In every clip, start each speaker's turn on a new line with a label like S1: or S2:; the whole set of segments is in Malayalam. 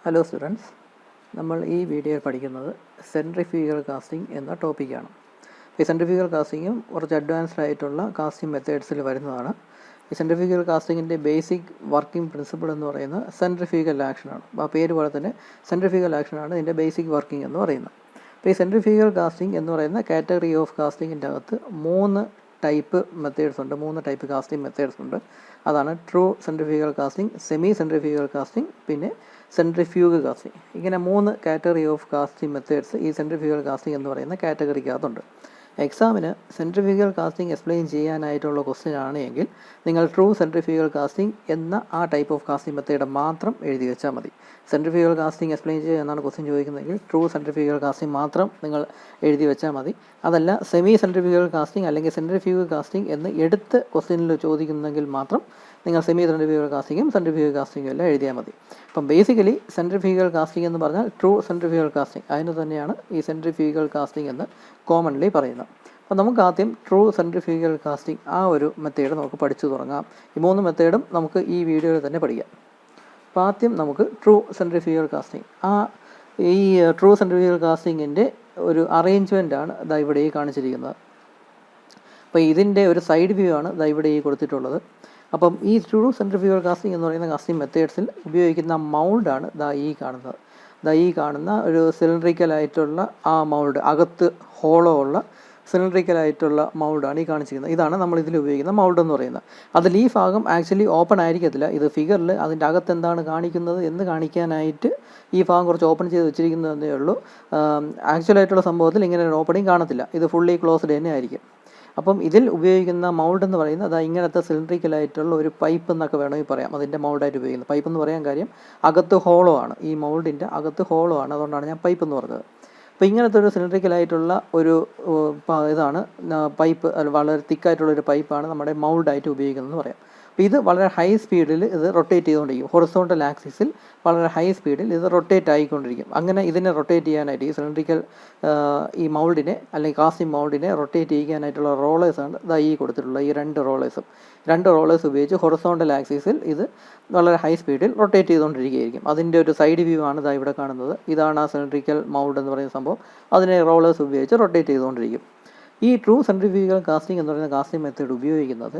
S1: ഹലോ സ്റ്റുഡൻസ്, നമ്മൾ ഈ വീഡിയോയിൽ പഠിക്കുന്നത് സെൻട്രിഫ്യൂഗൽ കാസ്റ്റിംഗ് എന്ന ടോപ്പിക്കാണ്. ഈ സെൻട്രിഫ്യൂഗൽ കാസ്റ്റിങ്ങും കുറച്ച് അഡ്വാൻസ്ഡ് ആയിട്ടുള്ള കാസ്റ്റിംഗ് മെത്തേഡ്സിൽ വരുന്നതാണ്. ഈ സെൻട്രിഫ്യൂഗൽ കാസ്റ്റിങ്ങിൻ്റെ ബേസിക് വർക്കിംഗ് പ്രിൻസിപ്പിൾ എന്ന് പറയുന്നത് സെൻട്രിഫ്യൂഗൽ ആക്ഷനാണ്. ആ പേര് പോലെ തന്നെ സെൻട്രിഫ്യൂഗൽ ആക്ഷനാണ് ഇതിൻ്റെ ബേസിക് വർക്കിംഗ് എന്ന് പറയുന്നത്. അപ്പോൾ ഈ സെൻട്രിഫ്യൂഗൽ കാസ്റ്റിംഗ് എന്ന് പറയുന്ന കാറ്റഗറി ഓഫ് കാസ്റ്റിങ്ങിൻ്റെ അകത്ത് മൂന്ന് ടൈപ്പ് മെത്തേഡ്സ് ഉണ്ട്, മൂന്ന് ടൈപ്പ് കാസ്റ്റിംഗ് മെത്തേഡ്സ് ഉണ്ട്. അതാണ് true centrifugal casting, semi centrifugal casting, പിന്നെ സെൻട്രിഫ്യൂഗ് കാസ്റ്റിംഗ്. ഇങ്ങനെ മൂന്ന് കാറ്റഗറി ഓഫ് കാസ്റ്റിംഗ് മെത്തേഡ്സ് ഈ സെൻട്രിഫ്യൂഗൽ കാസ്റ്റിംഗ് എന്ന് പറയുന്ന കാറ്റഗറിക്കകത്തുണ്ട്. എക്സാമിന് സെൻട്രിഫ്യൂഗൽ കാസ്റ്റിംഗ് എക്സ്പ്ലെയിൻ ചെയ്യാനായിട്ടുള്ള ക്വസ്റ്റ്യൻ ആണ് എങ്കിൽ നിങ്ങൾ ട്രൂ സെൻട്രിഫ്യൂഗൽ കാസ്റ്റിംഗ് എന്ന ആ ടൈപ്പ് ഓഫ് കാസ്റ്റിംഗ് മെത്തേഡ് മാത്രം എഴുതി വെച്ചാൽ മതി. സെൻട്രിഫ്യൂഗൽ കാസ്റ്റിംഗ് എക്സ്പ്ലെയിൻ ചെയ്യുക എന്നാണ് ക്വസ്റ്റ്യൻ ചോദിക്കുന്നതെങ്കിൽ ട്രൂ സെൻട്രിഫ്യൂഗൽ കാസ്റ്റിംഗ് മാത്രം നിങ്ങൾ എഴുതി വെച്ചാൽ മതി. അതല്ല സെമി സെൻട്രിഫ്യൂഗൽ കാസ്റ്റിംഗ് അല്ലെങ്കിൽ സെൻട്രിഫ്യൂഗൽ കാസ്റ്റിംഗ് എന്ന് എടുത്ത് ക്വസ്റ്റ്യനിൽ ചോദിക്കുന്നെങ്കിൽ മാത്രം നിങ്ങൾ സെമി സെൻട്രിഫ്യൂഗൽ കാസ്റ്റിങ്ങും സെൻട്രിഫ്യൂഗൽ കാസ്റ്റിങ്ങും എല്ലാം എഴുതിയാൽ മതി. അപ്പം ബേസിക്കലി സെൻട്രിഫ്യൂഗൽ കാസ്റ്റിംഗ് എന്ന് പറഞ്ഞാൽ ട്രൂ സെൻട്രിഫ്യൂഗൽ കാസ്റ്റിംഗ്, അതിന് തന്നെയാണ് ഈ സെൻട്രിഫ്യൂഗൽ കാസ്റ്റിംഗ് എന്ന് കോമൺലി പറയുന്നത്. അപ്പോൾ നമുക്ക് ആദ്യം ട്രൂ സെൻട്രിഫ്യൂഗൽ കാസ്റ്റിംഗ് ആ ഒരു മെത്തേഡ് നമുക്ക് പഠിച്ചു തുടങ്ങാം. ഈ മൂന്ന് മെത്തേഡും നമുക്ക് ഈ വീഡിയോയിൽ തന്നെ പഠിക്കാം. അപ്പോൾ ആദ്യം നമുക്ക് ട്രൂ സെൻട്രിഫ്യൂഗൽ കാസ്റ്റിംഗ്, ഈ ട്രൂ സെൻട്രിഫ്യൂഗൽ കാസ്റ്റിങ്ങിൻ്റെ ഒരു അറേഞ്ച്മെൻ്റ് ആണ് ദാ ഇവിടെ ഈ കാണിച്ചിരിക്കുന്നത്. അപ്പോൾ ഇതിൻ്റെ ഒരു സൈഡ് വ്യൂ ആണ് ദാ ഇവിടെ ഈ കൊടുത്തിട്ടുള്ളത്. അപ്പം ഈ ട്രൂ സെൻട്രിഫ്യൂഗൽ കാസ്റ്റിംഗ് എന്ന് പറയുന്ന കാസ്റ്റിംഗ് മെത്തേഡ്സിൽ ഉപയോഗിക്കുന്ന മൗൾഡാണ് ദാ ഈ കാണുന്നത്. ദാ ഈ കാണുന്ന ഒരു സിലിണ്ടറിക്കലായിട്ടുള്ള ആ മൗൾഡ്, അകത്ത് ഹോളോ ഉള്ള സിലിണ്ടറിക്കലായിട്ടുള്ള മൗൾഡാണ് ഈ കാണിച്ചിരിക്കുന്നത്. ഇതാണ് നമ്മൾ ഇതിൽ ഉപയോഗിക്കുന്ന മൗൾഡ് എന്ന് പറയുന്നത്. അതിൽ ഈ ഭാഗം ആക്ച്വലി ഓപ്പൺ ആയിരിക്കത്തില്ല. ഇത് ഫിഗറിൽ അതിൻ്റെ അകത്ത് എന്താണ് കാണിക്കുന്നത് എന്ന് കാണിക്കാനായിട്ട് ഈ ഭാഗം കുറച്ച് ഓപ്പൺ ചെയ്ത് വെച്ചിരിക്കുന്നതേ ഉള്ളൂ. ആക്ച്വലായിട്ടുള്ള സംഭവത്തിൽ ഇങ്ങനെ ഒരു ഓപ്പണിങ് കാണത്തില്ല. ഇത് ഫുള്ളി ക്ലോസ്ഡ് തന്നെ ആയിരിക്കും. അപ്പം ഇതിൽ ഉപയോഗിക്കുന്ന മൗൾഡ് എന്ന് പറയുന്നത് അത് ഇങ്ങനത്തെ സിലിണ്ടറിക്കലായിട്ടുള്ള ഒരു പൈപ്പ് എന്നൊക്കെ വേണമെങ്കിൽ പറയാം. അതിൻ്റെ മൗൾഡായിട്ട് ഉപയോഗിക്കുന്നത് പൈപ്പ് എന്ന് പറയാൻ കാര്യം അകത്ത് ഹോളോ ആണ്, ഈ മൗൾഡിൻ്റെ അകത്ത് ഹോളോ ആണ്, അതുകൊണ്ടാണ് ഞാൻ പൈപ്പ് എന്ന് പറഞ്ഞത്. അപ്പോൾ ഇങ്ങനത്തെ ഒരു സിലിണ്ടറിക്കലായിട്ടുള്ള ഒരു ഇതാണ് പൈപ്പ്, വളരെ തിക്കായിട്ടുള്ളൊരു പൈപ്പാണ് നമ്മുടെ മൗൾഡായിട്ട് ഉപയോഗിക്കുന്നതെന്ന് പറയാം. അപ്പോൾ ഇത് വളരെ ഹൈ സ്പീഡിൽ ഇത് റൊട്ടേറ്റ് ചെയ്തുകൊണ്ടിരിക്കും. ഹൊറിസോണ്ടൽ ആക്സിസിൽ വളരെ ഹൈ സ്പീഡിൽ ഇത് റൊട്ടേറ്റ് ആയിക്കൊണ്ടിരിക്കും. അങ്ങനെ ഇതിനെ റൊട്ടേറ്റ് ചെയ്യാനായിട്ട് ഈ സിലിണ്ടറിക്കൽ ഈ മൗൾഡിനെ അല്ലെങ്കിൽ കാസ്റ്റിംഗ് മൗൾഡിനെ റൊട്ടേറ്റ് ചെയ്യാനായിട്ടുള്ള റോളേഴ്സാണ് ഇതാ ഈ കൊടുത്തിട്ടുള്ള ഈ രണ്ട് റോളേഴ്സ് ഉപയോഗിച്ച് ഹൊറിസോണ്ടൽ ആക്സിസിൽ ഇത് വളരെ ഹൈ സ്പീഡിൽ റൊട്ടേറ്റ് ചെയ്തുകൊണ്ടിരിക്കുകയായിരിക്കും. അതിൻ്റെ ഒരു സൈഡ് വ്യൂ ആണ് ഇതാ ഇവിടെ കാണുന്നത്. ഇതാണ് ആ സിലിണ്ടറിക്കൽ മൗൾഡ് എന്ന് പറയുന്ന സംഭവം. അതിനെ റോളേഴ്സ് ഉപയോഗിച്ച് റൊട്ടേറ്റ് ചെയ്തുകൊണ്ടിരിക്കും. ഈ ട്രൂ സെൻട്രിഫ്യൂഗൽ കാസ്റ്റിംഗ് എന്ന് പറയുന്ന കാസ്റ്റിംഗ് മെത്തേഡ് ഉപയോഗിക്കുന്നത്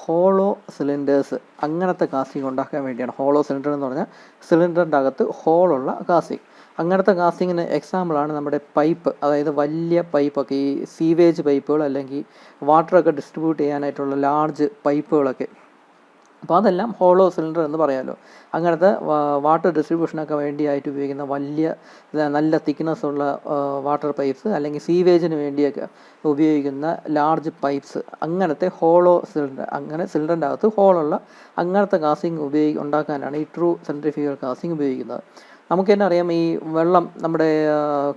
S1: ഹോളോ സിലിണ്ടേഴ്സ്, അങ്ങനത്തെ കാസ്റ്റിംഗ് ഉണ്ടാക്കാൻ വേണ്ടിയാണ്. ഹോളോ സിലിണ്ടർ എന്ന് പറഞ്ഞാൽ സിലിണ്ടറിൻ്റെ അകത്ത് ഹോളുള്ള കാസ്റ്റിംഗ്. അങ്ങനത്തെ കാസ്റ്റിങ്ങിന് എക്സാമ്പിളാണ് നമ്മുടെ പൈപ്പ്, അതായത് വലിയ പൈപ്പൊക്കെ, ഈ സീവേജ് പൈപ്പുകൾ അല്ലെങ്കിൽ വാട്ടറൊക്കെ ഡിസ്ട്രിബ്യൂട്ട് ചെയ്യാനായിട്ടുള്ള ലാർജ് പൈപ്പുകളൊക്കെ. അപ്പോൾ അതെല്ലാം ഹോളോ സിലിണ്ടർ എന്ന് പറയാമല്ലോ. അങ്ങനത്തെ വാട്ടർ ഡിസ്ട്രിബ്യൂഷനൊക്കെ വേണ്ടിയായിട്ട് ഉപയോഗിക്കുന്ന വലിയ നല്ല തിക്നെസ് ഉള്ള വാട്ടർ പൈപ്പ്സ് അല്ലെങ്കിൽ സീവേജിന് വേണ്ടിയൊക്കെ ഉപയോഗിക്കുന്ന ലാർജ് പൈപ്പ്സ്, അങ്ങനത്തെ ഹോളോ സിലിണ്ടർ, അങ്ങനെ സിലിണ്ടറിൻ്റെ അകത്ത് ഹോളുള്ള അങ്ങനത്തെ കാസ്റ്റിംഗ് ഉണ്ടാക്കാനാണ് ഈ ട്രൂ സെൻട്രിഫ്യൂഗൽ കാസ്റ്റിംഗ് ഉപയോഗിക്കുന്നത്. നമുക്ക് തന്നെ അറിയാം, ഈ വെള്ളം നമ്മുടെ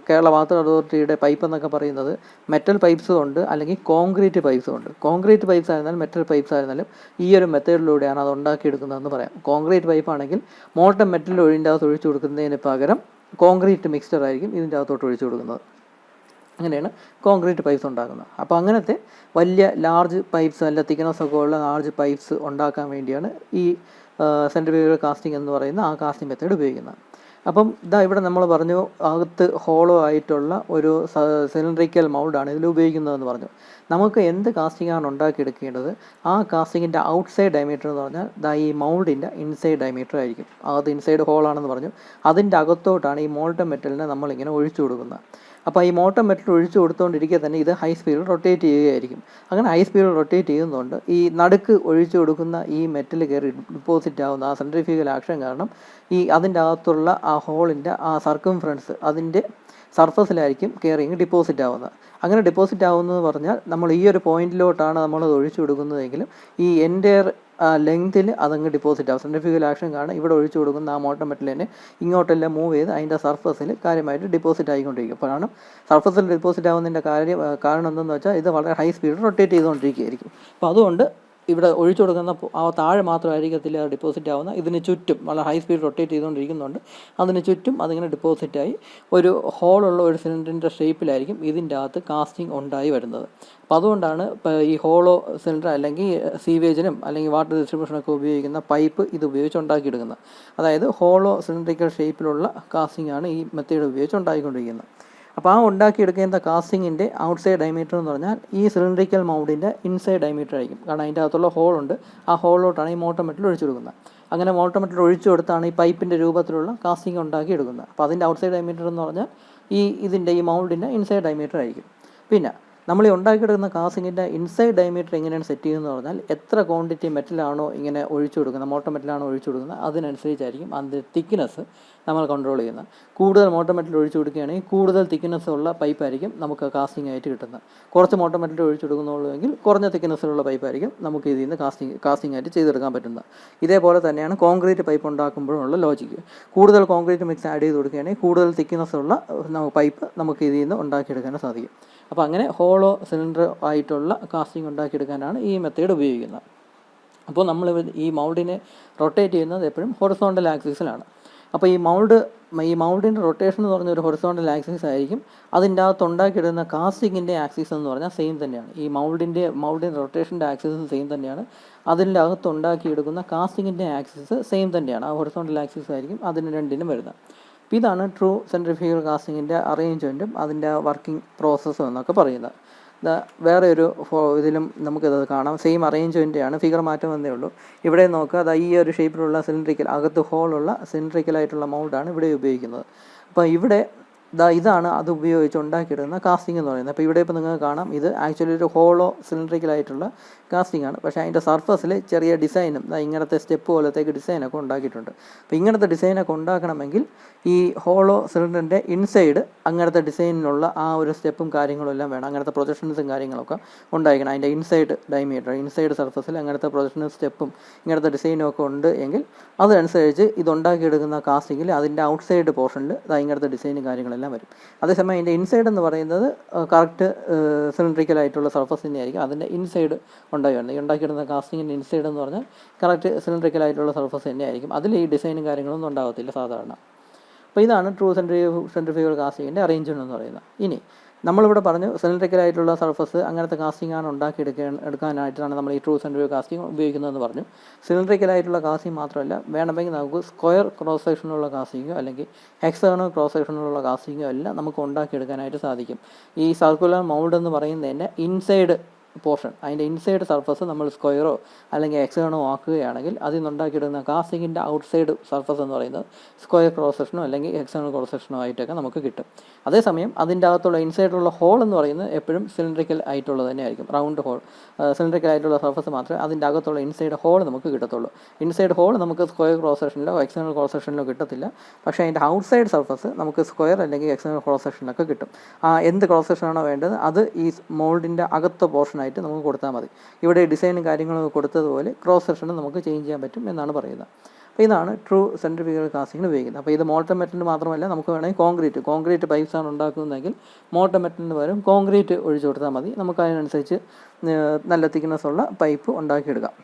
S1: കേരള വാട്ടർ അതോറിറ്റിയുടെ പൈപ്പ് എന്നൊക്കെ പറയുന്നത് മെറ്റൽ പൈപ്പ്സും ഉണ്ട് അല്ലെങ്കിൽ കോൺക്രീറ്റ് പൈപ്പ്സും ഉണ്ട്. കോൺക്രീറ്റ് പൈപ്പ്സ് ആയിരുന്നാലും മെറ്റൽ പൈപ്പ്സ് ആയിരുന്നാലും ഈ ഒരു മെത്തേഡിലൂടെയാണ് അത് ഉണ്ടാക്കിയെടുക്കുന്നതെന്ന് പറയാം. കോൺക്രീറ്റ് പൈപ്പ് ആണെങ്കിൽ മോൾട്ടൺ മെറ്റൽ ഇതിൻ്റെ അകത്ത് ഒഴിച്ചു കൊടുക്കുന്നതിന് പകരം കോൺക്രീറ്റ് മിക്സ്ചർ ആയിരിക്കും ഇതിൻ്റെ അകത്തോട്ട് ഒഴിച്ചു കൊടുക്കുന്നത്. അങ്ങനെയാണ് കോൺക്രീറ്റ് പൈപ്പ്സ് ഉണ്ടാക്കുന്നത്. അപ്പോൾ അങ്ങനത്തെ വലിയ ലാർജ് പൈപ്പ്സ്, നല്ല തിക്നെസ് ഒക്കെ ഉള്ള ലാർജ് പൈപ്പ്സ് ഉണ്ടാക്കാൻ വേണ്ടിയാണ് ഈ സെൻട്രിഫ്യൂഗൽ കാസ്റ്റിംഗ് എന്ന് പറയുന്ന ആ കാസ്റ്റിംഗ് മെത്തേഡ് ഉപയോഗിക്കുന്നത്. അപ്പം ഇതാ ഇവിടെ നമ്മൾ പറഞ്ഞു അകത്ത് ഹോളോ ആയിട്ടുള്ള ഒരു സിലിണ്ടറിക്കൽ മൗൾഡാണ് ഇതിൽ ഉപയോഗിക്കുന്നതെന്ന് പറഞ്ഞു. നമുക്ക് എന്ത് കാസ്റ്റിംഗാണ് ഉണ്ടാക്കിയെടുക്കേണ്ടത്, ആ കാസ്റ്റിങ്ങിൻ്റെ ഔട്ട്സൈഡ് ഡയമീറ്റർ എന്ന് പറഞ്ഞാൽ ദാ ഈ മൗൾഡിൻ്റെ ഇൻസൈഡ് ഡയമീറ്റർ ആയിരിക്കും. അത് ഇൻസൈഡ് ഹോളാണെന്ന് പറഞ്ഞു. അതിൻ്റെ അകത്തോട്ടാണ് ഈ മോൾട്ടൺ മെറ്റലിനെ നമ്മളിങ്ങനെ ഒഴിച്ചു കൊടുക്കുന്നത്. അപ്പോൾ ഈ മോൾട്ടൺ മെറ്റൽ ഒഴിച്ചു കൊടുത്തുകൊണ്ടിരിക്കുക തന്നെ ഇത് ഹൈ സ്പീഡിൽ റൊട്ടേറ്റ് ചെയ്യുകയായിരിക്കും. അങ്ങനെ ഹൈ സ്പീഡിൽ റൊട്ടേറ്റ് ചെയ്യുന്നതുകൊണ്ട് ഈ നടുക്ക് ഒഴിച്ചു കൊടുക്കുന്ന ഈ മെറ്റൽ കയറി ഡിപ്പോസിറ്റ് ആവുന്ന ആ സെൻട്രിഫ്യൂഗൽ ആക്ഷൻ കാരണം ഈ അതിൻ്റെ അകത്തുള്ള ആ ഹോളിൻ്റെ ആ സർക്കംഫറൻസ് അതിൻ്റെ സർഫസിലായിരിക്കും കയറി ഡിപ്പോസിറ്റ് ആവുന്നത്. അങ്ങനെ ഡിപ്പോസിറ്റ് ആവുന്നതെന്ന് പറഞ്ഞാൽ നമ്മൾ ഈ ഒരു പോയിന്റിലോട്ടാണ് നമ്മളത് ഒഴിച്ചു കൊടുക്കുന്നതെങ്കിലും ഈ എൻ്റയർ ലെങ്ത്തിൽ അതങ്ങ് ഡിപ്പോസിറ്റ് ആവും. സെൻട്രിഫ്യൂഗൽ ആക്ഷൻ കാരണം ഇവിടെ ഒഴിച്ചു കൊടുക്കുന്ന ആ മോൾട്ടൺ മെറ്റൽ തന്നെ ഇങ്ങോട്ടെല്ലാം മൂവ് ചെയ്ത് അതിൻ്റെ സർഫസിൽ കാര്യമായിട്ട് ഡിപ്പോസിറ്റ് ആയിക്കൊണ്ടിരിക്കും. അപ്പോഴാണ് സർഫസിൽ ഡിപ്പോസിറ്റ് ആവുന്നതിൻ്റെ കാരണം എന്തെന്ന് വെച്ചാൽ ഇത് വളരെ ഹൈ സ്പീഡിൽ റൊട്ടേറ്റ് ചെയ്തുകൊണ്ടിരിക്കുകയായിരിക്കും. അപ്പോൾ അതുകൊണ്ട് ഇവിടെ ഒഴിച്ചു കൊടുക്കുന്ന ആ താഴെ മാത്രമായിരിക്കത്തില്ല അത് ഡിപ്പോസിറ്റ് ആവുന്ന, ഇതിന് ചുറ്റും വളരെ ഹൈ സ്പീഡ് റൊട്ടേറ്റ് ചെയ്തുകൊണ്ടിരിക്കുന്നുണ്ട്. അതിന് ചുറ്റും അതിങ്ങനെ ഡിപ്പോസിറ്റായി ഒരു ഹോളുള്ള ഒരു സിലിണ്ടറിൻ്റെ ഷേപ്പിലായിരിക്കും ഇതിൻ്റെ അകത്ത് കാസ്റ്റിംഗ് ഉണ്ടായി വരുന്നത്. അപ്പോൾ അതുകൊണ്ടാണ് ഈ ഹോളോ സിലിണ്ടർ അല്ലെങ്കിൽ സീവേജിനും അല്ലെങ്കിൽ വാട്ടർ ഡിസ്ട്രിബ്യൂഷനൊക്കെ ഉപയോഗിക്കുന്ന പൈപ്പ് ഇത് ഉപയോഗിച്ച് ഉണ്ടാക്കിയെടുക്കുന്നത്. അതായത് ഹോളോ സിലിണ്ടറിക്കൽ ഷേപ്പിലുള്ള കാസ്റ്റിംഗ് ആണ് ഈ മെത്തേഡ് ഉപയോഗിച്ച് ഉണ്ടാക്കിക്കൊണ്ടിരിക്കുന്നത്. അപ്പോൾ ആ ഉണ്ടാക്കിയെടുക്കേണ്ട കാസ്റ്റിങ്ങിൻ്റെ ഔട്ട്സൈഡ് ഡയമീറ്റർ എന്ന് പറഞ്ഞാൽ ഈ സിലിണ്ടറിക്കൽ മൗണ്ടിൻ്റെ ഇൻസൈഡ് ഡയമീറ്റർ ആയിരിക്കും. കാരണം അതിൻ്റെ അകത്തുള്ള ഹോളുണ്ട്, ആ ഹോളിലോട്ടാണ് ഈ മോട്ടർ മെറ്റൽ ഒഴിച്ചു കൊടുക്കുന്നത്. അങ്ങനെ മോട്ടർ മെറ്റൽ ഒഴിച്ചു കൊടുത്താണ് ഈ പൈപ്പിൻ്റെ രൂപത്തിലുള്ള കാസ്റ്റിംഗ് ഉണ്ടാക്കി എടുക്കുന്നത്. അപ്പോൾ അതിൻ്റെ ഔട്ട്സൈഡ് ഡയമീറ്റർ എന്ന് പറഞ്ഞാൽ ഇതിൻ്റെ ഈ മൗണ്ടിൻ്റെ ഇൻസൈഡ് ഡയമീറ്റർ ആയിരിക്കും. പിന്നെ നമ്മൾ ഈ ഉണ്ടാക്കിയെടുക്കുന്ന കാസ്റ്റിങ്ങിൻ്റെ ഇൻസൈഡ് ഡയമീറ്റർ എങ്ങനെയാണ് സെറ്റ് ചെയ്യുന്നതെന്ന് പറഞ്ഞാൽ എത്ര ക്വാണ്ടിറ്റി മെറ്റലാണോ ഇങ്ങനെ ഒഴിച്ചു കൊടുക്കുന്നത്, മോട്ടർ മെറ്റലാണോ ഒഴിച്ചു കൊടുക്കുന്നത്, അതിനനുസരിച്ചായിരിക്കും അതിൻ്റെ തിക്നെസ് നമ്മൾ കൺട്രോൾ ചെയ്യുന്നത്. കൂടുതൽ മോട്ടർ മെറ്റൽ ഒഴിച്ചു കൊടുക്കുകയാണെങ്കിൽ കൂടുതൽ തിക്നെസ് ഉള്ള പൈപ്പായിരിക്കും നമുക്ക് കാസ്റ്റിംഗ് ആയിട്ട് കിട്ടുന്നത്. കുറച്ച് മോട്ടർ മെറ്റൽ ഒഴിച്ചു കൊടുക്കുന്നുള്ളൂവെങ്കിൽ കുറഞ്ഞ തിക്നെസ്സിലുള്ള പൈപ്പായിരിക്കും നമുക്ക് ഇതിൽ നിന്ന് കാസ്റ്റിംഗ് ആയിട്ട് ചെയ്തെടുക്കാൻ പറ്റുന്നത്. ഇതേപോലെ തന്നെയാണ് കോൺക്രീറ്റ് പൈപ്പ് ഉണ്ടാക്കുമ്പോഴുള്ള ലോജിക്ക്. കൂടുതൽ കോൺക്രീറ്റ് മിക്സ് ആഡ് ചെയ്ത് കൊടുക്കുകയാണെങ്കിൽ കൂടുതൽ തിക്നെസ്സുള്ള പൈപ്പ് നമുക്ക് ഇതിൽ നിന്ന് ഉണ്ടാക്കിയെടുക്കാൻ സാധിക്കും. അപ്പോൾ അങ്ങനെ ഹോളോ സിലിണ്ടർ ആയിട്ടുള്ള കാസ്റ്റിംഗ് ഉണ്ടാക്കിയെടുക്കാനാണ് ഈ മെത്തേഡ് ഉപയോഗിക്കുന്നത്. അപ്പോൾ നമ്മൾ ഈ മൗൾഡിനെ റൊട്ടേറ്റ് ചെയ്യുന്നത് എപ്പോഴും ഹൊറിസോണ്ടൽ ആക്സിസിലാണ്. അപ്പോൾ ഈ മൗൾഡിൻ്റെ റൊട്ടേഷൻ എന്ന് പറഞ്ഞ ഒരു ഹൊറിസോണ്ടൽ ആക്സിസ് ആയിരിക്കും. അതിൻ്റെ അകത്ത് ഉണ്ടാക്കിയിടുന്ന കാസ്റ്റിങ്ങിൻ്റെ ആക്സിസ് എന്ന് പറഞ്ഞാൽ സെയിം തന്നെയാണ്. ഈ മൗൾഡിൻ്റെ റൊട്ടേഷൻ്റെ ആക്സിസും സെയിം തന്നെയാണ്. അതിൻ്റെ അകത്ത് ഉണ്ടാക്കിയെടുക്കുന്ന കാസ്റ്റിങ്ങിൻ്റെ ആക്സിസ് സെയിം തന്നെയാണ്. ആ ഹൊറിസോണ്ടൽ ആക്സിസ് ആയിരിക്കും അതിന് രണ്ടിനും വരുന്നത്. അപ്പോൾ ഇതാണ് ട്രൂ സെൻട്രിഫ്യൂഗൽ കാസ്റ്റിങ്ങിൻ്റെ അറേഞ്ച്മെൻറ്റും അതിൻ്റെ വർക്കിംഗ് പ്രോസസ്സും എന്നൊക്കെ പറയുന്നത്. വേറെ ഒരു ഇതിലും നമുക്കിത് കാണാം. സെയിം അറേഞ്ച്മെൻറ്റാണ്, ഫിഗർ മാറ്റം എന്നേ ഉള്ളൂ. ഇവിടെ നോക്കുക, ഈ ഒരു ഷേപ്പിലുള്ള സിലിണ്ടറിക്കൽ അകത്ത് ഹോളുള്ള സിലിണ്ടറിക്കലായിട്ടുള്ള മൗൾഡാണ് ഇവിടെ ഉപയോഗിക്കുന്നത്. അപ്പോൾ ഇവിടെ ഇതാണ് അത് ഉപയോഗിച്ച് ഉണ്ടാക്കിയെടുക്കുന്ന കാസ്റ്റിംഗ് എന്ന് പറയുന്നത്. അപ്പോൾ ഇവിടെ ഇപ്പോൾ നിങ്ങൾക്ക് കാണാം, ഇത് ആക്ച്വലി ഒരു ഹോളോ സിലിണ്ടറിക്കലായിട്ടുള്ള കാസ്റ്റിംഗ് ആണ്. പക്ഷേ അതിൻ്റെ സർഫസിൽ ചെറിയ ഡിസൈനും ഇങ്ങനത്തെ സ്റ്റെപ്പ് പോലത്തേക്ക് ഡിസൈനൊക്കെ ഉണ്ടാക്കിയിട്ടുണ്ട്. അപ്പോൾ ഇങ്ങനത്തെ ഡിസൈനൊക്കെ ഉണ്ടാക്കണമെങ്കിൽ ഈ ഹോളോ സിലിണ്ടറിൻ്റെ ഇൻസൈഡ് അങ്ങനത്തെ ഡിസൈനിനുള്ള ആ ഒരു സ്റ്റെപ്പും കാര്യങ്ങളും എല്ലാം വേണം. അങ്ങനത്തെ പ്രൊജക്ഷൻസും കാര്യങ്ങളൊക്കെ ഉണ്ടായിരിക്കണം. അതിൻ്റെ ഇൻസൈഡ് ഡയമീറ്റർ, ഇൻസൈഡ് സർഫസിൽ അങ്ങനത്തെ പ്രൊജക്ഷനും സ്റ്റെപ്പും ഇങ്ങനത്തെ ഡിസൈനും ഒക്കെ ഉണ്ട് എങ്കിൽ അതനുസരിച്ച് ഇതുണ്ടാക്കിയെടുക്കുന്ന കാസ്റ്റിങ്ങിൽ അതിൻ്റെ ഔട്ട്സൈഡ് പോർഷനിൽ ഇങ്ങനത്തെ ഡിസൈനും കാര്യങ്ങളെല്ലാം വരും. അതേസമയം അതിൻ്റെ ഇൻസൈഡ് എന്ന് പറയുന്നത് കറക്റ്റ് സിലിണ്ടറിക്കലായിട്ടുള്ള സർഫസ് തന്നെയായിരിക്കും. അതിൻ്റെ ഇൻസൈഡ് ഉണ്ടാക്കിയിടുന്ന കാസ്റ്റിങ്ങിൻ്റെ ഇൻസൈഡ് എന്ന് പറഞ്ഞാൽ കറക്റ്റ് സിലിണ്ടറിക്കലായിട്ടുള്ള സർഫസ് തന്നെയായിരിക്കും. അതിൽ ഈ ഡിസൈനും കാര്യങ്ങളൊന്നും ഉണ്ടാകത്തില്ല സാധാരണ. അപ്പോൾ ഇതാണ് ട്രൂ സെൻട്രിഫ്യൂഗൽ കാസ്റ്റിങ്ങിൻ്റെ അറേഞ്ച്മെൻറ്റ് എന്ന് പറയുന്നത്. ഇനി നമ്മളിവിടെ പറഞ്ഞു സിലിണ്ടറിക്കലായിട്ടുള്ള സർഫസ് അങ്ങനത്തെ കാസ്റ്റിംഗ് ആണ് എടുക്കാനായിട്ടാണ് നമ്മൾ ഈ ട്രൂ സെൻട്രിഫ്യൂഗൽ കാസ്റ്റിംഗ് ഉപയോഗിക്കുന്നതെന്ന് പറഞ്ഞു. സിലിണ്ടറിക്കലായിട്ടുള്ള കാസ്റ്റിംഗ് മാത്രമല്ല, വേണമെങ്കിൽ നമുക്ക് സ്ക്വയർ ക്രോസ് സെക്ഷനുള്ള കാസ്റ്റിങ്ങോ അല്ലെങ്കിൽ ഹെക്സഗണൽ ക്രോസ് സെക്ഷനുള്ള കാസ്റ്റിങ്ങോ എല്ലാം നമുക്ക് ഉണ്ടാക്കിയെടുക്കാനായിട്ട് സാധിക്കും. ഈ സർക്കുലർ മൗൾഡ് എന്ന് പറയുന്നതിൻ്റെ ഇൻസൈഡ് പോർഷൻ, അതിൻ്റെ ഇൻസൈഡ് സർഫസ് നമ്മൾ സ്ക്വയറോ അല്ലെങ്കിൽ ഹെക്സഗണോ ആക്കുകയാണെങ്കിൽ അതിൽ നിന്നുണ്ടാക്കിയിടുന്ന കാസ്റ്റിങ്ങിൻ്റെ ഔട്ട്സൈഡ് സർഫസ് എന്ന് പറയുന്നത് സ്ക്വയർ ക്രോസ് സെക്ഷനോ അല്ലെങ്കിൽ ഹെക്സഗണൽ ക്രോസ് സെക്ഷനോ ആയിട്ടൊക്കെ നമുക്ക് കിട്ടും. അതേസമയം അതിൻ്റെ അകത്തുള്ള ഇൻസൈഡിലുള്ള ഹോൾ എന്ന് പറയുന്നത് എപ്പോഴും സിലിണ്ടറിക്കൽ ആയിട്ടുള്ളത് തന്നെയായിരിക്കും. റൗണ്ട് ഹോൾ, സിലിണ്ടറിക്കൽ ആയിട്ടുള്ള സർഫസ് മാത്രമേ അതിൻ്റെ അകത്തുള്ള ഇൻസൈഡ് ഹോൾ നമുക്ക് കിട്ടത്തുള്ളൂ. ഇൻസൈഡ് ഹോൾ നമുക്ക് സ്ക്വയർ ക്രോസ് സെക്ഷനിലോ ഹെക്സഗണൽ ക്രോസ് സെക്ഷനിലോ കിട്ടത്തില്ല. പക്ഷേ അതിൻ്റെ ഔട്ട്സൈഡ് സർഫസ് നമുക്ക് സ്ക്വയർ അല്ലെങ്കിൽ ഹെക്സഗണൽ ക്രോസ് സെക്ഷനിലൊക്കെ കിട്ടും. എന്ത് ക്രോസ് സെക്ഷനാണോ വേണ്ടത് അത് ഈ മോൾഡിൻ്റെ അകത്തെ പോർഷനായിട്ട് നമുക്ക് കൊടുത്താൽ മതി. ഇവിടെ ഡിസൈനും കാര്യങ്ങളും കൊടുത്തതുപോലെ ക്രോസ് സെക്ഷനും നമുക്ക് ചേഞ്ച് ചെയ്യാൻ പറ്റും എന്നാണ് പറയുന്നത്. അപ്പോൾ ഇതാണ് ട്രൂ സെൻട്രിഫ്യൂഗൽ കാസ്റ്റിങ്ങിന് ഉപയോഗിക്കുന്നത്. അപ്പോൾ ഇത് മോൾട്ടൺ മെറ്റലിന് മാത്രമല്ല, നമുക്ക് വേണമെങ്കിൽ കോൺക്രീറ്റ് പൈപ്പ്സ് ആണ് ഉണ്ടാക്കുന്നതെങ്കിൽ മോൾട്ടൺ മെറ്റലിന് പകരം കോൺക്രീറ്റ് ഒഴിച്ചു കൊടുത്താൽ മതി. നമുക്ക് അതിനനുസരിച്ച് നല്ല തിക്നെസ്സുള്ള പൈപ്പ് ഉണ്ടാക്കിയെടുക്കാം.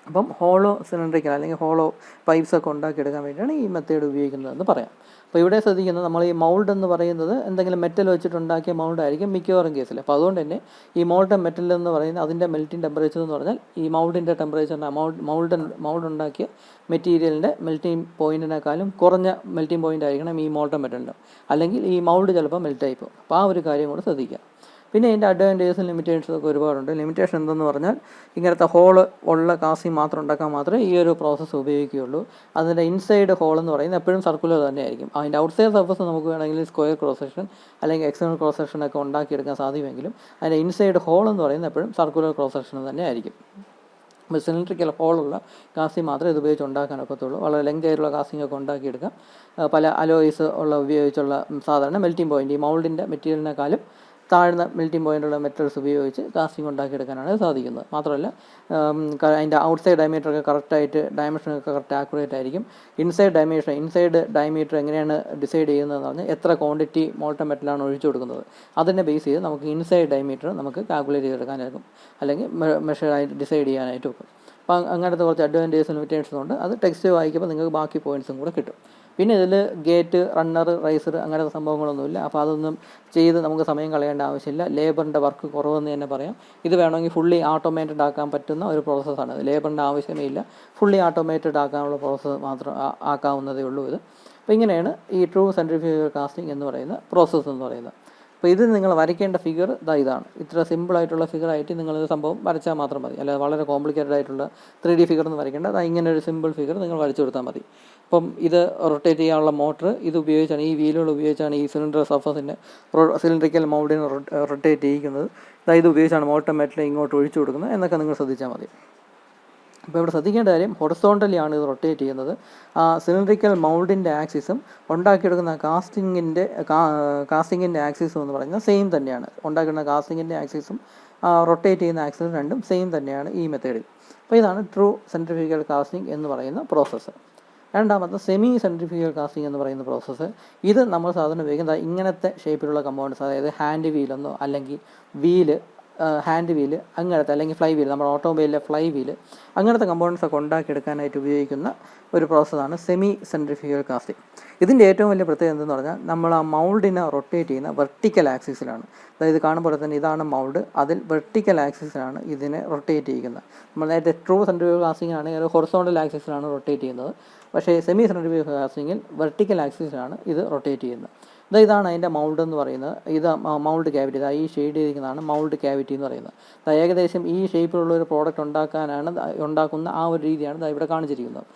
S1: അപ്പം ഹോളോ സിലിണ്ടറിക്കൽ അല്ലെങ്കിൽ ഹോളോ പൈപ്പ്സ് ഒക്കെ ഉണ്ടാക്കിയെടുക്കാൻ വേണ്ടിയാണ് ഈ മെത്തേഡ് ഉപയോഗിക്കുന്നതെന്ന് പറയാം. അപ്പോൾ ഇവിടെ ശ്രദ്ധിക്കുന്നത്, നമ്മൾ ഈ മൗൾഡ് എന്ന് പറയുന്നത് എന്തെങ്കിലും മെറ്റൽ വെച്ചിട്ടുണ്ടാക്കിയ മൗൾഡായിരിക്കും മിക്കവാറും കേസിൽ. അപ്പോൾ അതുകൊണ്ട് തന്നെ ഈ മോൾട്ടൺ മെറ്റൽ എന്ന് പറയുന്നത് അതിൻ്റെ മെൽറ്റിംഗ് ടെമ്പറേച്ചർ എന്ന് പറഞ്ഞാൽ ഈ മൗൾഡിൻ്റെ ടെമ്പറേച്ചറിൻ്റെ മൗൾഡ് ഉണ്ടാക്കിയ മെറ്റീരിയലിൻ്റെ മെൽറ്റിംഗ് പോയിൻറ്റിനേക്കാളും കുറഞ്ഞ മെൽറ്റിംഗ് പോയിൻ്റ് ആയിരിക്കണം ഈ മോൾട്ടൺ മെറ്റലിൻ്റെ, അല്ലെങ്കിൽ ഈ മൗൾഡ് ചിലപ്പോൾ മെൽറ്റായി പോകും. അപ്പോൾ ആ ഒരു കാര്യം കൂടെ ശ്രദ്ധിക്കുക. പിന്നെ ഇതിൻ്റെ അഡ്വാൻറ്റേജസും ലിമിറ്റേഷൻസും ഒക്കെ ഒരുപാടുണ്ട്. ലിമിറ്റേഷൻ എന്തെന്ന് പറഞ്ഞാൽ ഇങ്ങനത്തെ ഹോള് ഉള്ള കാസ്റ്റിംഗ് മാത്രം ഉണ്ടാക്കാൻ മാത്രമേ ഈ ഒരു പ്രോസസ്സ് ഉപയോഗിക്കുകയുള്ളൂ. അതിൻ്റെ ഇൻസൈഡ് ഹോൾ എന്ന് പറയുന്നത് എപ്പോഴും സർക്കുലർ തന്നെയായിരിക്കും. അതിൻ്റെ ഔട്ട്സൈഡ് സർഫസ് നമുക്ക് വേണമെങ്കിൽ സ്ക്വയർ ക്രോസ് സെക്ഷൻ അല്ലെങ്കിൽ എക്സ്റ്റേണൽ ക്രോസ് സെക്ഷനൊക്കെ ഉണ്ടാക്കിയെടുക്കാൻ സാധിക്കുമെങ്കിലും അതിൻ്റെ ഇൻസൈഡ് ഹോൾ എന്ന് പറയുന്നത് എപ്പോഴും സർക്കുലർ ക്രോസ് സെക്ഷൻ തന്നെ ആയിരിക്കും. അപ്പോൾ സിലിണ്ടറിക്കൽ ഹോളുള്ള കാസ്റ്റിംഗ് മാത്രമേ ഇത് ഉപയോഗിച്ച് ഉണ്ടാക്കാനൊക്കത്തുള്ളൂ. വളരെ ലെങ്ത് ആയിട്ടുള്ള കാസ്റ്റിംഗ് ഒക്കെ ഉണ്ടാക്കിയെടുക്കാം. പല അലോയ്സ് ഉപയോഗിച്ചുള്ള സാധാരണ മെൽറ്റിംഗ് പോയിൻറ്റ് ഈ മൗൾഡിൻ്റെ മെറ്റീരിയലിനേക്കാളും താഴ്ന്ന മെൽറ്റിംഗ് പോയിൻ്റുള്ള മെറ്റൽസ് ഉപയോഗിച്ച് കാസ്റ്റിംഗ് ഉണ്ടാക്കിയെടുക്കാനാണ് സാധിക്കുന്നത്. മാത്രമല്ല അതിൻ്റെ ഔട്ട്സൈഡ് ഡയമീറ്ററൊക്കെ കറക്റ്റായിട്ട് ഡയമെൻഷനൊക്കെ കറക്റ്റ് ആക്യുറേറ്റ് ആയിരിക്കും. ഇൻസൈഡ് ഡയമീറ്റർ എങ്ങനെയാണ് ഡിസൈഡ് ചെയ്യുന്നതെന്ന് പറഞ്ഞാൽ എത്ര ക്വാണ്ടിറ്റി മോൾട്ടൺ മെറ്റലാണ് ഒഴിച്ചു കൊടുക്കുന്നത് അതിനെ ബേസ് ചെയ്ത് നമുക്ക് ഇൻസൈഡ് ഡയമീറ്റർ നമുക്ക് കാൽക്കുലേറ്റ് ചെയ്തെടുക്കാനായിരിക്കും, അല്ലെങ്കിൽ മെഷറായിട്ട് ഡിസൈഡ് ചെയ്യാനായിട്ട് വെക്കും. അപ്പോൾ അങ്ങനത്തെ കുറച്ച് അഡ്വാൻറ്റേജസും ലിമിറ്റേഷനും ഉണ്ട്. അത് ടെക്സ്റ്റ് വായിക്കുമ്പോൾ നിങ്ങൾക്ക് ബാക്കി പോയിൻറ്റ്സും കൂടെ കിട്ടും. പിന്നെ ഇതിൽ ഗേറ്റ്, റണ്ണർ, റൈസർ അങ്ങനത്തെ സംഭവങ്ങളൊന്നുമില്ല. അപ്പോൾ അതൊന്നും ചെയ്ത് നമുക്ക് സമയം കളയേണ്ട ആവശ്യമില്ല. ലേബറിൻ്റെ വർക്ക് കുറവെന്ന് തന്നെ പറയാം. ഇത് വേണമെങ്കിൽ ഫുള്ളി ഓട്ടോമേറ്റഡ് ആക്കാൻ പറ്റുന്ന ഒരു പ്രോസസ്സാണ്. ലേബറിൻ്റെ ആവശ്യമേ ഇല്ല, ഫുള്ളി ഓട്ടോമേറ്റഡ് ആക്കാനുള്ള പ്രോസസ്സ് മാത്രം ആക്കാവുന്നതേ ഉള്ളൂ ഇത്. അപ്പോൾ ഇങ്ങനെയാണ് ഈ ട്രൂ സെൻട്രിഫ്യൂഗൽ കാസ്റ്റിംഗ് എന്ന് പറയുന്ന പ്രോസസ്സ് എന്ന് പറയുന്നത്. അപ്പോൾ ഇത് നിങ്ങൾ വരയ്ക്കേണ്ട ഫിഗർ ഇതാണ്. ഇത്ര സിമ്പിളായിട്ടുള്ള ഫിഗറായിട്ട് നിങ്ങളിത് സംഭവം വരച്ചാൽ മാത്രം മതി. അല്ലാതെ വളരെ കോംപ്ലിക്കേറ്റഡ് ആയിട്ടുള്ള 3D ഫിഗർ എന്ന് വരയ്ക്കേണ്ട. ഇങ്ങനെ ഒരു സിമ്പിൾ ഫിഗർ നിങ്ങൾ വരച്ചു കൊടുത്താൽ മതി. അപ്പം ഇത് റൊട്ടേറ്റ് ചെയ്യാനുള്ള മോട്ടർ ഇത് ഉപയോഗിച്ചാണ്, ഈ വീലുകൾ ഉപയോഗിച്ചാണ് ഈ സിലിണ്ടറിക്കൽ മൗൾഡിനെ റൊട്ടേറ്റ് ചെയ്യിക്കുന്നത്. ഇത് ഉപയോഗിച്ചാണ് മോൾട്ടൺ മെറ്റൽ ഇങ്ങോട്ട് ഒഴിച്ചു കൊടുക്കുന്നത് എന്നൊക്കെ നിങ്ങൾ ശ്രദ്ധിച്ചാൽ മതി. അപ്പോൾ ഇവിടെ ശ്രദ്ധിക്കേണ്ട കാര്യം, ഹൊറിസോണ്ടലി ആണ് ഇത് റൊട്ടേറ്റ് ചെയ്യുന്നത്. സിലിണ്ടറിക്കൽ മൗൾഡിൻ്റെ ആക്സിസും ഉണ്ടാക്കിയെടുക്കുന്ന കാസ്റ്റിങ്ങിൻ്റെ ആക്സിസും എന്ന് പറയുന്നത് സെയിം തന്നെയാണ്. ഉണ്ടാക്കിയെടുക്കുന്ന കാസ്റ്റിങ്ങിൻ്റെ ആക്സിസും റൊട്ടേറ്റ് ചെയ്യുന്ന ആക്സിസും രണ്ടും സെയിം തന്നെയാണ് ഈ മെത്തേഡിൽ. അപ്പോൾ ഇതാണ് ട്രൂ സെൻട്രിഫ്യൂഗൽ കാസ്റ്റിംഗ് എന്ന് പറയുന്ന പ്രോസസ്സ്. രണ്ടാമത്തെ സെമി സെൻട്രിഫ്യൂഗൽ കാസ്റ്റിംഗ് എന്ന് പറയുന്ന പ്രോസസ്സ്. ഇത് നമ്മൾ സാധാരണ ഉപയോഗിക്കുന്നത് ഇങ്ങനത്തെ ഷേപ്പിലുള്ള കമ്പോണൻസ്, അതായത് ഹാൻഡ് വീലെന്നോ അല്ലെങ്കിൽ ഹാൻഡ് വീല് അങ്ങനത്തെ, അല്ലെങ്കിൽ ഫ്ലൈ വീല്, നമ്മുടെ ഓട്ടോമൊബൈലിലെ ഫ്ലൈ വീല് അങ്ങനത്തെ കമ്പോണൻസ് ഒക്കെ ഉണ്ടാക്കിയെടുക്കാനായിട്ട് ഉപയോഗിക്കുന്ന ഒരു പ്രോസസ്സാണ് സെമി സെൻട്രിഫ്യൂഗൽ കാസ്റ്റിംഗ്. ഇതിൻ്റെ ഏറ്റവും വലിയ പ്രത്യേകത എന്തെന്ന് പറഞ്ഞാൽ നമ്മൾ ആ മൗൾഡിനെ റൊട്ടേറ്റ് ചെയ്യുന്ന വെർട്ടിക്കൽ ആക്സിസിലാണ്. അതായത് കാണുമ്പോൾ തന്നെ ഇതാണ് മൗൾഡ്, അതിൽ വെർട്ടിക്കൽ ആക്സിസിലാണ് ഇതിനെ റൊട്ടേറ്റ് ചെയ്യുന്നത്. നമ്മൾ നേരത്തെ ട്രൂ സെൻട്രിഫ്യൂഗൽ കാസ്റ്റിംഗ് ആണെങ്കിൽ ഹൊറിസോണ്ടൽ ആക്സിസിലാണ് റൊട്ടേറ്റ് ചെയ്യുന്നത്. പക്ഷേ സെമി സെൻട്രിഫ്യൂഗൽ കാസ്റ്റിങ്ങിൽ വെർട്ടിക്കൽ ആക്സിസിലാണ് ഇത് റൊട്ടേറ്റ് ചെയ്യുന്നത്. ഇതാണ് അതിൻ്റെ മൗൾഡ് എന്ന് പറയുന്നത്. ഇത് മൗൾഡ് ക്യാവിറ്റി, ഈ ഷെയ്ഡ് ചെയ്തിരിക്കുന്നതാണ് മൗൾഡ് ക്യാവിറ്റി എന്ന് പറയുന്നത്. ഏകദേശം ഈ ഷേപ്പിലുള്ള ഒരു പ്രോഡക്റ്റ് ഉണ്ടാക്കുന്ന ആ ഒരു രീതിയാണ് ഇവിടെ കാണിച്ചിരിക്കുന്നത്.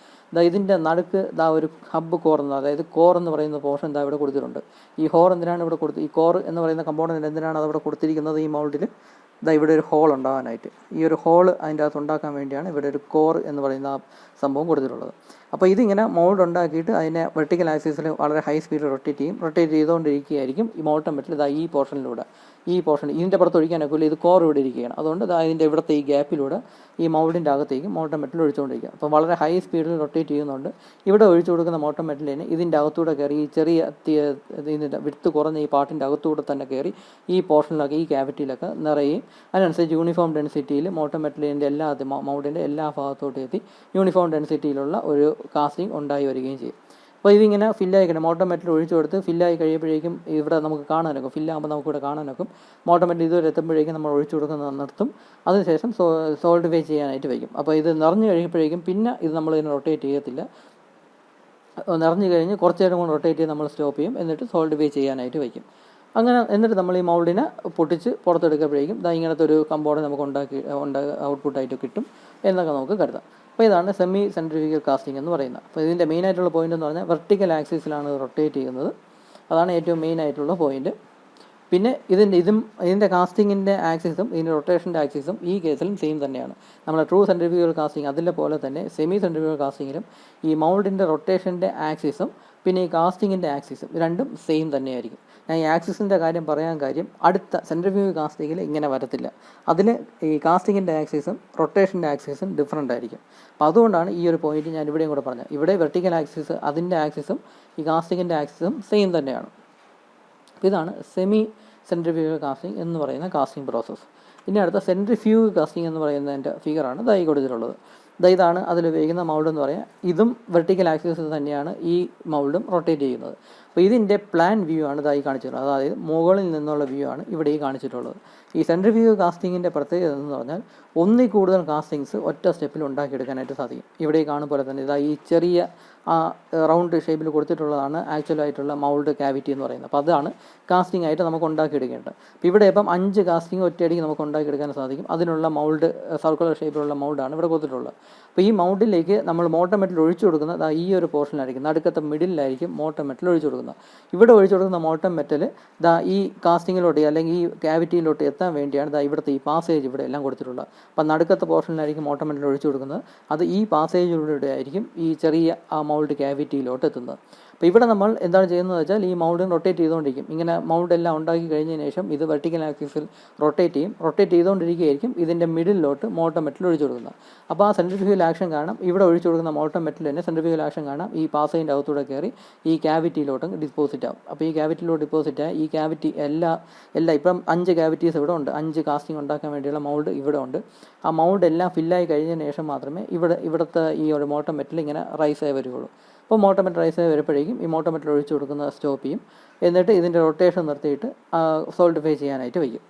S1: ഇതിൻ്റെ നടുക്ക് ഒരു ഹബ്ബ് കോർ അതായത് കോർ എന്ന് പറയുന്ന പോർഷൻ ഇവിടെ കൊടുത്തിട്ടുണ്ട്. ഈ കോർ എന്തിനാണ് ഇവിടെ ഈ കോർ എന്ന് പറയുന്ന കമ്പോണൻറ്റ് എന്തിനാണ് അതവിടെ കൊടുത്തിരിക്കുന്നത്? ഈ മൗൾഡിൽ ഇവിടെ ഒരു ഹോൾ ഉണ്ടാകാനായിട്ട്. ഈ ഒരു ഹോൾ അതിൻ്റെ അകത്ത് ഉണ്ടാക്കാൻ വേണ്ടിയാണ് ഇവിടെ ഒരു കോർ എന്ന് പറയുന്ന ആ സംഭവം കൊടുത്തിട്ടുള്ളത്. അപ്പോൾ ഇതിങ്ങനെ മൗൾഡ് ഉണ്ടാക്കിയിട്ട് അതിനെ വെർട്ടിക്കൽ ആക്സിസിൽ വളരെ ഹൈ സ്പീഡിൽ റൊട്ടേറ്റ് ചെയ്തുകൊണ്ടിരിക്കുകയായിരിക്കും ഈ മോൾട്ടൺ മെറ്റൽ ഈ പോർഷനിലൂടെ. ഇതിൻ്റെ പുറത്ത് ഒഴിക്കാനൊക്കെ ഇത് കോർ ഇവിടെ ഇരിക്കുകയാണ്. അതുകൊണ്ട് ഇതിൻ്റെ ഇവിടുത്തെ ഈ ഗ്യാപ്പിലൂടെ ഈ മൗൾഡിൻ്റെ അകത്തേക്ക് മോൾട്ടൺ മെറ്റൽ ഒഴിച്ചുകൊണ്ടിരിക്കുക. അപ്പോൾ വളരെ ഹൈ സ്പീഡിൽ റൊട്ടേറ്റ് ചെയ്യുന്നുണ്ട്. ഇവിടെ ഒഴിച്ചു കൊടുക്കുന്ന മോൾട്ടൺ മെറ്റലിന് ഇതിൻ്റെ അകത്തൂടെ കയറി ഈ ചെറിയ ഇതിൻ്റെ വിട്ത് കുറഞ്ഞ ഈ പാർട്ടിൻ്റെ അകത്തൂടെ തന്നെ കയറി ഈ പോർഷനിലൊക്കെ, ഈ ക്യാവിറ്റിയിലൊക്കെ നിറയും. അതിനനുസരിച്ച് യൂണിഫോം ഡെൻസിറ്റിയിൽ മോൾട്ടൺ മെറ്റലിൻ്റെ മൗൾഡിൻ്റെ എല്ലാ ഭാഗത്തോട്ടും എത്തി യൂണിഫോം ഡെൻസിറ്റിയിലുള്ള ഒരു കാസ്റ്റിംഗ് ഉണ്ടായി വരികയും ചെയ്യും. അപ്പോൾ ഇതിങ്ങനെ ഫില്ലായിക്കണം. മോൾട്ടൺ മെറ്റൽ ഒഴിച്ചു കൊടുത്ത് ഫില്ലായി കഴിയുമ്പോഴേക്കും ഇവിടെ നമുക്ക് കാണാനൊക്കും. ഫില്ലാകുമ്പോൾ നമുക്കിവിടെ കാണാനൊക്കും. മോൾട്ടൺ മെറ്റൽ ഇതുവരെ എത്തുമ്പോഴേക്കും നമ്മൾ ഒഴിച്ചു കൊടുക്കുന്നത് നിർത്തും. അതിനുശേഷം സോൾഡിഫൈ ചെയ്യാനായിട്ട് വയ്ക്കും. അപ്പോൾ ഇത് നിറഞ്ഞു കഴിയുമ്പോഴേക്കും പിന്നെ ഇത് നമ്മളിതിനെ റൊട്ടേറ്റ് ചെയ്യത്തില്ല. നിറഞ്ഞു കഴിഞ്ഞ് കുറച്ച് നേരം കൊണ്ട് റൊട്ടേറ്റ് ചെയ്ത് നമ്മൾ സ്റ്റോപ്പ് ചെയ്യും. എന്നിട്ട് സോൾഡിഫൈ ചെയ്യാനായിട്ട് വയ്ക്കും. അങ്ങനെ എന്നിട്ട് നമ്മൾ ഈ മൗൾഡിനെ പൊട്ടിച്ച് പുറത്തെടുക്കുമ്പോഴേക്കും ഇങ്ങനത്തെ ഒരു കമ്പോണൻറ്റ് നമുക്ക് ഔട്ട്പുട്ടായിട്ട് കിട്ടും എന്നൊക്കെ നമുക്ക് കരുതാം. അപ്പോൾ ഇതാണ് സെമി സെൻട്രിഫ്യൂഗൽ കാസ്റ്റിംഗ് എന്ന് പറയുന്നത്. അപ്പോൾ ഇതിൻ്റെ മെയിനായിട്ടുള്ള പോയിൻ്റ് എന്ന് പറഞ്ഞാൽ വെർട്ടിക്കൽ ആക്സിസിലാണ് റൊട്ടേറ്റ് ചെയ്യുന്നത്. അതാണ് ഏറ്റവും മെയിനായിട്ടുള്ള പോയിൻറ്റ്. പിന്നെ ഇതിൻ്റെ കാസ്റ്റിങ്ങിൻ്റെ ആക്സിസും ഇതിൻ്റെ റൊട്ടേഷൻ്റെ ആക്സിസും ഈ കേസിലും സെയിം തന്നെയാണ്. നമ്മുടെ ട്രൂ സെൻട്രിഫ്യൂഗൽ കാസ്റ്റിംഗ് അതിലെ പോലെ തന്നെ സെമി സെൻട്രിഫ്യൂഗൽ കാസ്റ്റിങ്ങിലും ഈ മൗൾഡിൻ്റെ റൊട്ടേഷൻ്റെ ആക്സിസും പിന്നെ ഈ കാസ്റ്റിങ്ങിൻ്റെ ആക്സിസും രണ്ടും സെയിം തന്നെയായിരിക്കും. ഞാൻ ഈ ആക്സിസിൻ്റെ കാര്യം പറയാൻ കാര്യം, അടുത്ത സെൻട്രിഫ്യൂഗൽ കാസ്റ്റിങ്ങിൽ ഇങ്ങനെ വരത്തില്ല. അതിൽ ഈ കാസ്റ്റിങ്ങിൻ്റെ ആക്സിസും റൊട്ടേഷൻ്റെ ആക്സിസും ഡിഫറൻ്റ് ആയിരിക്കും. അപ്പോൾ അതുകൊണ്ടാണ് ഈ ഒരു പോയിന്റ് ഞാൻ ഇവിടെയും കൂടെ പറഞ്ഞത്. ഇവിടെ വെർട്ടിക്കൽ ആക്സിസ് അതിൻ്റെ ആക്സിസും ഈ കാസ്റ്റിങ്ങിൻ്റെ ആക്സിസും സെയിം തന്നെയാണ്. ഇതാണ് സെമി സെൻട്രിഫ്യൂഗൽ കാസ്റ്റിംഗ് എന്ന് പറയുന്ന കാസ്റ്റിംഗ് പ്രോസസ്സ്. ഇനി അടുത്ത സെൻട്രിഫ്യൂഗൽ കാസ്റ്റിംഗ് എന്ന് പറയുന്നതിൻ്റെ ഫിഗറാണ് ഈ കൊടുത്തിട്ടുള്ളത്. ഇതാണ് അതിലുപയോഗിക്കുന്ന മൗൾഡ് എന്ന് പറയാം. ഇതും വെർട്ടിക്കൽ ആക്സിസ് തന്നെയാണ് ഈ മൗൾഡും റൊട്ടേറ്റ് ചെയ്യുന്നത്. അപ്പോൾ ഇതിൻ്റെ പ്ലാൻ വ്യൂ ആണ് ഈ കാണിച്ചിട്ടുള്ളത്. അതായത് മുകളിൽ നിന്നുള്ള വ്യൂ ആണ് ഇവിടെ ഈ കാണിച്ചിട്ടുള്ളത്. ഈ സെൻട്രിഫ്യൂഗൽ കാസ്റ്റിങ്ങിൻ്റെ പ്രത്യേകത എന്ന് പറഞ്ഞാൽ ഒന്നിൽ കൂടുതൽ കാസ്റ്റിങ്സ് ഒറ്റ സ്റ്റെപ്പിൽ ഉണ്ടാക്കിയെടുക്കാനായിട്ട് സാധിക്കും. ഇവിടെ കാണും പോലെ തന്നെ ഈ ചെറിയ റൗണ്ട് ഷേപ്പിൽ കൊടുത്തിട്ടുള്ളതാണ് ആക്ച്വലായിട്ടുള്ള മൗൾഡ് ക്യാവിറ്റി എന്ന് പറയുന്നത്. അപ്പോൾ അതാണ് കാസ്റ്റിംഗ് ആയിട്ട് നമുക്ക് ഉണ്ടാക്കിയെടുക്കേണ്ടത്. അപ്പോൾ ഇവിടെ 5 കാസ്റ്റിംഗ് ഒറ്റയടിക്ക് നമുക്ക് ഉണ്ടാക്കിയെടുക്കാൻ സാധിക്കും. അതിനുള്ള മൗൾഡ് സർക്കുലർ ഷേപ്പിലുള്ള മൗൾഡാണ് ഇവിടെ കൊടുത്തിട്ടുള്ളത്. അപ്പോൾ ഈ മൗൾഡിലേക്ക് നമ്മൾ മോൾട്ടൺ മെറ്റൽ ഒഴിച്ചു കൊടുക്കുന്നത് ഈ ഒരു പോർഷനിലായിരിക്കും, നടുക്കത്തെ മിഡിലായിരിക്കും മോൾട്ടൺ മെറ്റൽ ഒഴിച്ചു കൊടുക്കുന്നത്. ഇവിടെ ഒഴിച്ചു കൊടുക്കുന്ന മോൾട്ടൺ മെറ്റൽ ഈ കാസ്റ്റിങ്ങിലോട്ട് അല്ലെങ്കിൽ ഈ ക്യാവിറ്റിയിലോട്ട് എത്താൻ വേണ്ടിയാണ് ഇവിടുത്തെ ഈ പാസേജ് ഇവിടെ എല്ലാം കൊടുത്തിട്ടുള്ളത്. അപ്പോൾ നടുക്കത്തെ പോർഷനിലായിരിക്കും മോൾട്ടൺ മെറ്റൽ ഒഴിച്ചു കൊടുക്കുന്നത്. അത് ഈ പാസേജിലൂടെ ആയിരിക്കും ഈ ചെറിയ മൗൾഡ് ക്യാവിറ്റിയിലോട്ട് എത്തുന്നത്. അപ്പോൾ ഇവിടെ നമ്മൾ എന്താണ് ചെയ്യുന്നത് വെച്ചാൽ ഈ മൗൾഡിന് റൊട്ടേറ്റ് ചെയ്തുകൊണ്ടിരിക്കും. ഇങ്ങനെ മൗൾഡ് എല്ലാം ഉണ്ടാക്കി കഴിഞ്ഞതിന് ശേഷം ഇത് വെർട്ടിക്കൽ ആക്സിസിൽ റൊട്ടേറ്റ് ചെയ്തുകൊണ്ടിരിക്കുകയായിരിക്കും ഇതിൻ്റെ മിഡിലോട്ട് മോൾട്ടൺ മെറ്റൽ ഒഴിച്ചു കൊടുക്കുന്നത്. അപ്പോൾ ആ സെൻട്രിഫ്യൂഗൽ ആക്ഷൻ കാരണം ഇവിടെ ഒഴിച്ചു കൊടുക്കുന്ന മോൾട്ടൺ മെറ്റൽ തന്നെ സെൻട്രിഫ്യൂഗൽ ആക്ഷൻ കാരണം ഈ പാസേജിൻ്റെ അകത്തൂടെ കയറി ഈ ക്യാവിറ്റിയിലോട്ട് ഡിപ്പോസിറ്റ് ആവും. അപ്പോൾ ഈ ക്യാവിറ്റിയിലോട്ട് ഡിപ്പോസിറ്റ് ആയി ഈ ക്യാവിറ്റി എല്ലാം ഇപ്പം 5 ക്യാവിറ്റീസ് ഇവിടെ ഉണ്ട്. 5 കാസ്റ്റിംഗ് ഉണ്ടാക്കാൻ വേണ്ടിയുള്ള മൗൾഡ് ഇവിടെ ഉണ്ട്. ആ മൗൾഡ് എല്ലാം ഫില്ലായി കഴിഞ്ഞതിന് ശേഷം മാത്രമേ ഇവിടുത്തെ ഈ ഒരു മോൾട്ടൺ മെറ്റൽ ഇങ്ങനെ റൈസ് ആയി വരികയുള്ളൂ. അപ്പോൾ മോൾട്ടൺ മെറ്റൽ റൈസ് ആയി വരുമ്പോഴേക്കും ഈ മോൾട്ടൺ മെറ്റൽ ഒഴിച്ചു കൊടുക്കുന്നത് സ്റ്റോപ്പ് ചെയ്യും. എന്നിട്ട് ഇതിൻ്റെ റൊട്ടേഷൻ നിർത്തിയിട്ട് സോൾഡിഫൈ ചെയ്യാനായിട്ട് വയ്ക്കും.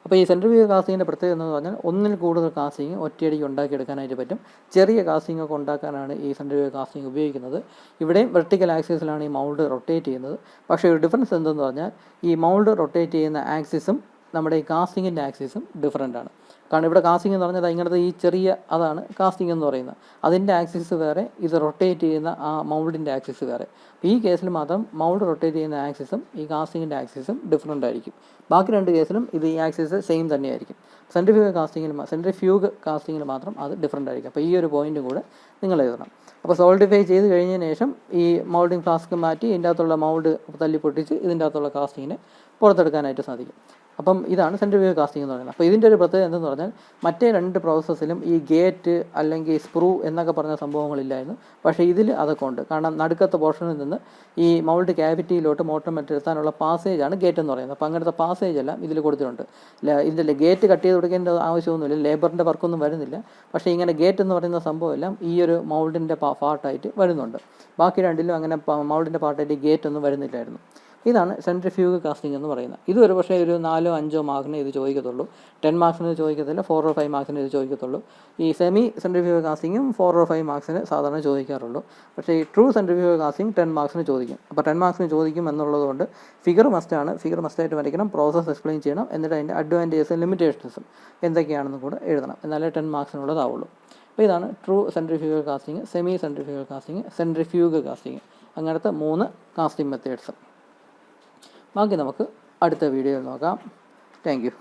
S1: അപ്പോൾ ഈ സെൻട്രിഫ്യൂഗൽ കാസ്റ്റിങ്ങിൻ്റെ പ്രത്യേകത എന്ന് പറഞ്ഞാൽ ഒന്നിൽ കൂടുതൽ കാസ്റ്റിംഗ് ഒറ്റയടിക്ക് ഉണ്ടാക്കിയെടുക്കാനായിട്ട് പറ്റും. ചെറിയ കാസ്റ്റിംഗ് ഒക്കെ ഉണ്ടാക്കാനാണ് ഈ സെൻട്രിഫ്യൂഗൽ കാസ്റ്റിംഗ് ഉപയോഗിക്കുന്നത്. ഇവിടെയും വെർട്ടിക്കൽ ആക്സിസിലാണ് ഈ മൗൾഡ് റൊട്ടേറ്റ് ചെയ്യുന്നത്. പക്ഷേ ഒരു ഡിഫറൻസ് എന്തെന്ന് പറഞ്ഞാൽ ഈ മൗൾഡ് റൊട്ടേറ്റ് ചെയ്യുന്ന ആക്സിസും നമ്മുടെ ഈ കാസ്റ്റിങ്ങിൻ്റെ ആക്സിസും ഡിഫറൻ്റ് ആണ്. കാരണം ഇവിടെ കാസ്റ്റിംഗ് എന്ന് പറഞ്ഞാൽ ഇങ്ങനത്തെ ഈ ചെറിയ അതാണ് കാസ്റ്റിംഗ് എന്ന് പറയുന്നത്. അതിൻ്റെ ആക്സിസ് വേറെ, ഇത് റൊട്ടേറ്റ് ചെയ്യുന്ന ആ മൗൾഡിൻ്റെ ആക്സിസ് വേറെ. ഈ കേസിൽ മാത്രം മൗൾഡ് റൊട്ടേറ്റ് ചെയ്യുന്ന ആക്സിസും ഈ കാസ്റ്റിങ്ങിൻ്റെ ആക്സിസും ഡിഫറൻ്റ് ആയിരിക്കും. ബാക്കി 2 കേസിലും ഇത് ഈ ആക്സിസ് സെയിം തന്നെയായിരിക്കും. സെൻട്രിഫ്യൂഗൽ കാസ്റ്റിങ്ങിൽ മാത്രം അത് ഡിഫറൻ്റ് ആയിരിക്കും. അപ്പോൾ ഈ ഒരു പോയിൻറ്റും കൂടെ നിങ്ങൾ എഴുതണം. അപ്പോൾ സോൾഡിഫൈ ചെയ്ത് കഴിഞ്ഞതിന് ശേഷം ഈ മൗൾഡിങ് ഫ്ലാസ്ക് മാറ്റി ഇതിൻ്റെ അകത്തുള്ള മൗൾഡ് തല്ലി പൊട്ടിച്ച് ഇതിൻ്റെ അകത്തുള്ള കാസ്റ്റിങ്ങിനെ പുറത്തെടുക്കാനായിട്ട് സാധിക്കും. അപ്പം ഇതാണ് സെൻട്രിഫ്യൂഗൽ കാസ്റ്റിംഗ് എന്ന് പറയുന്നത്. അപ്പോൾ ഇതിൻ്റെ ഒരു പ്രത്യേകത എന്തെന്ന് പറഞ്ഞാൽ മറ്റേ 2 പ്രോസസ്സിലും ഈ ഗേറ്റ് അല്ലെങ്കിൽ സ്ക്രൂ എന്നൊക്കെ പറഞ്ഞ സംഭവങ്ങളില്ലായിരുന്നു. പക്ഷേ ഇതിൽ അതൊക്കെ ഉണ്ട്. കാരണം നടുക്കത്തെ പോർഷനിൽ നിന്ന് ഈ മൗൾഡ് ക്യാവിറ്റിയിലോട്ട് മോൾട്ടൺ മെറ്റൽ എത്താനുള്ള പാസേജാണ് ഗേറ്റ് എന്ന് പറയുന്നത്. അപ്പോൾ അങ്ങനത്തെ പാസേജ് എല്ലാം ഇതിൽ കൊടുത്തിട്ടുണ്ട്. ഇതിൻ്റെ ഗേറ്റ് കട്ട് ചെയ്ത് കൊടുക്കേണ്ട ആവശ്യമൊന്നുമില്ല, ലേബറിൻ്റെ വർക്കൊന്നും വരുന്നില്ല. പക്ഷേ ഇങ്ങനെ ഗേറ്റ് എന്ന് പറയുന്ന സംഭവം എല്ലാം ഈ ഒരു മൗൾഡിൻ്റെ പാർട്ടായിട്ട് വരുന്നുണ്ട്. ബാക്കി 2ലും അങ്ങനെ മൗൾഡിൻ്റെ പാർട്ടായിട്ട് ഗേറ്റ് ഒന്നും വരുന്നില്ലായിരുന്നു. ഇതാണ് സെൻട്രിഫ്യൂഗൽ കാസ്റ്റിംഗ് എന്ന് പറയുന്നത്. ഇത് ഒരു പക്ഷേ ഒരു 4-5 മാർക്കിന് ഇത് ചോദിക്കത്തുള്ളൂ. 10 മാർക്സിന് ചോദിക്കത്തില്ല, 4 or 5 മാർക്സിന് ഇത് ചോദിക്കത്തുള്ളൂ. ഈ സെമി സെൻട്രിഫ്യൂഗൽ കാസ്റ്റിങ്ങും 4 or 5 മാർക്സിന് സാധാരണ ചോദിക്കാറുള്ളൂ. പക്ഷേ ഈ ട്രൂ സെൻട്രിഫ്യൂഗൽ കാസ്റ്റിംഗ് 10 മാർക്സിന് ചോദിക്കും. അപ്പോൾ 10 മാർക്സിന് ചോദിക്കും എന്നുള്ളതുകൊണ്ട് ഫിഗർ മസ്റ്റായിട്ട് വരയ്ക്കണം, പ്രോസസ്സ് എക്സ്പ്ലെയിൻ ചെയ്യണം, എന്നിട്ട് അതിൻ്റെ അഡ്വാൻറ്റേജസും ലിമിറ്റേഷൻസും എന്തൊക്കെയാണെന്ന് കൂടെ എഴുതണം. എന്നാലേ 10 മാർക്സിനുള്ളതാവുള്ളൂ. അപ്പോൾ ഇതാണ് true centrifugal casting, semi centrifugal casting, centrifugal casting, അങ്ങനത്തെ 3 കാസ്റ്റിംഗ് മെത്തേഡ്സ്. ബാക്കി നമുക്ക് അടുത്ത വീഡിയോയിൽ നോക്കാം. Thank you.